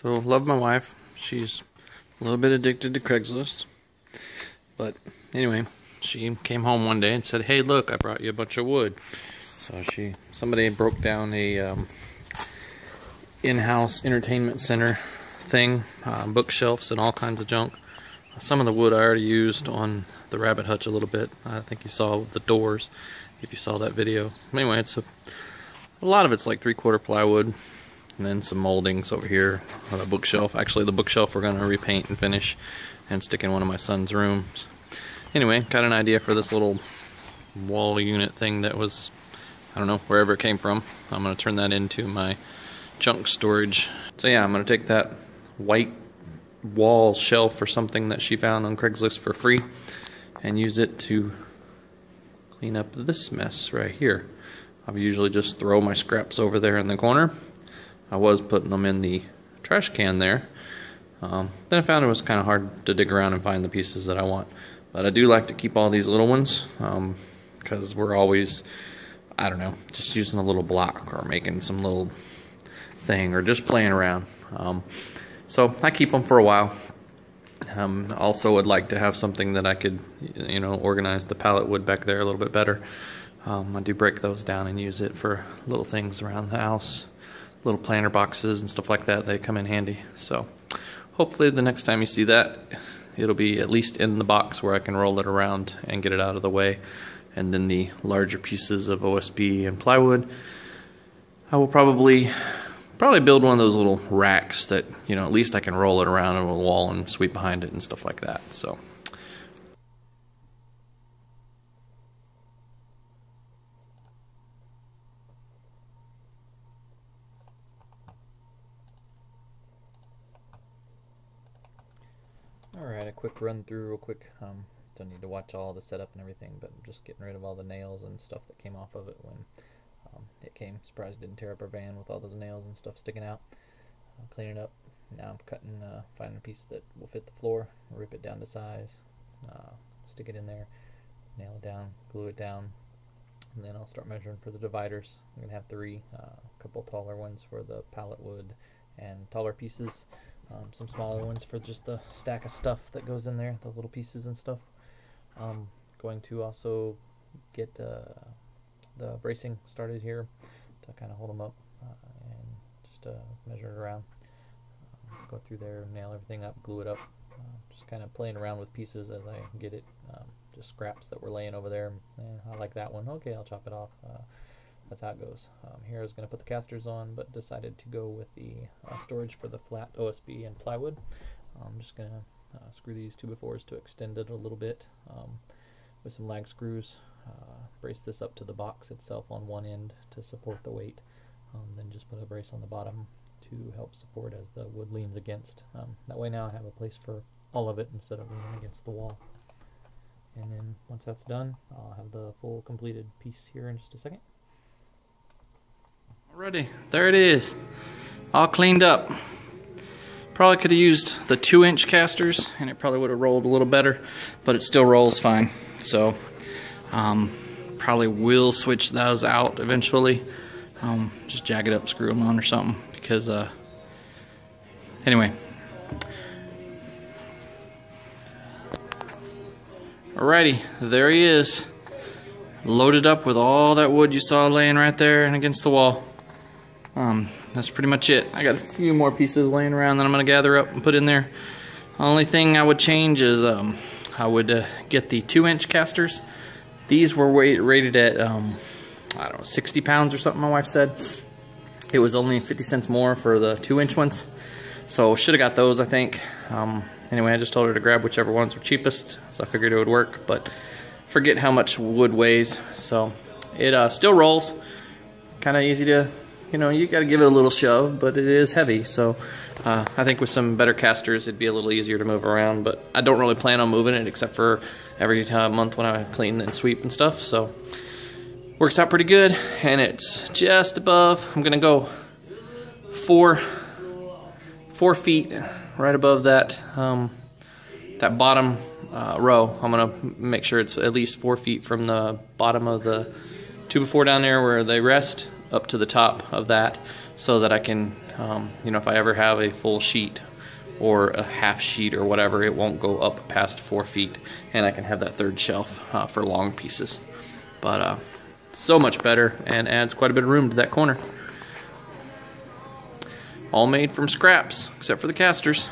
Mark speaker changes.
Speaker 1: So, love my wife. She's a little bit addicted to Craigslist. But anyway, she came home one day and said, "Hey, look, I brought you a bunch of wood." So somebody broke down a in-house entertainment center thing, bookshelves and all kinds of junk. Some of the wood I already used on the rabbit hutch a little bit. I think you saw the doors, if you saw that video. Anyway, it's a lot of it's like 3/4 plywood, and then some moldings over here on a bookshelf. Actually, the bookshelf we're going to repaint and finish and stick in one of my son's rooms. Anyway, got an idea for this little wall unit thing that was, I don't know, wherever it came from. I'm going to turn that into my junk storage. So yeah, I'm going to take that white wall shelf or something that she found on Craigslist for free and use it to clean up this mess right here. I usually just throw my scraps over there in the corner. I was putting them in the trash can there. Then I found it was kind of hard to dig around and find the pieces that I want. But I do like to keep all these little ones because we're always, I don't know, just using a little block or making some little thing or just playing around. So I keep them for a while. Also would like to have something that I could, organize the pallet wood back there a little bit better. I do break those down and use it for little things around the house. Little planter boxes and stuff like that, they come in handy. So hopefully the next time you see that, it'll be at least in the box where I can roll it around and get it out of the way. And then the larger pieces of OSB and plywood, I will probably build one of those little racks that, at least I can roll it around on a wall and sweep behind it and stuff like that. So alright, a quick run through real quick. Don't need to watch all the setup and everything, but I'm just getting rid of all the nails and stuff that came off of it when it came. Surprised it didn't tear up our van with all those nails and stuff sticking out. Clean it up. Now I'm cutting, finding a piece that will fit the floor, rip it down to size, stick it in there, nail it down, glue it down, and then I'll start measuring for the dividers. I'm going to have 3, a couple taller ones for the pallet wood and taller pieces. Some smaller ones for just the stack of stuff that goes in there, the little pieces and stuff. Going to also get the bracing started here to kind of hold them up and just measure it around. Go through there, nail everything up, glue it up. Just kind of playing around with pieces as I get it. Just scraps that were laying over there. I like that one. Okay, I'll chop it off. That's how it goes. Here I was going to put the casters on, but decided to go with the storage for the flat OSB and plywood. I'm just going to screw these 2x4s to extend it a little bit with some lag screws. Brace this up to the box itself on one end to support the weight. Then just put a brace on the bottom to help support as the wood leans against. That way now I have a place for all of it instead of leaning against the wall. And then once that's done, I'll have the full completed piece here in just a second. Alrighty, there it is, all cleaned up. Probably could have used the 2-inch casters and it probably would have rolled a little better, but it still rolls fine. So probably will switch those out eventually. Just jag it up, screw them on or something, because anyway. Alrighty, there he is, loaded up with all that wood you saw laying right there and against the wall. That's pretty much it. I got a few more pieces laying around that I'm going to gather up and put in there. Only thing I would change is I would get the 2-inch casters. These were rated at I don't know, 60 pounds or something, my wife said. It was only 50 cents more for the 2-inch ones, so should have got those, I think. Anyway, I just told her to grab whichever ones were cheapest, so I figured it would work, but forget how much wood weighs. So it still rolls, kind of easy to, you got to give it a little shove, but it is heavy. So I think with some better casters it'd be a little easier to move around, but I don't really plan on moving it except for every month when I clean and sweep and stuff. So works out pretty good, and it's just above. I'm gonna go 4 feet right above that that bottom row. I'm gonna make sure it's at least 4 feet from the bottom of the 2x4 down there where they rest up to the top of that, so that I can You know, if I ever have a full sheet or a half sheet or whatever, it won't go up past 4 feet, and I can have that third shelf for long pieces. But so much better, and adds quite a bit of room to that corner. All made from scraps, except for the casters.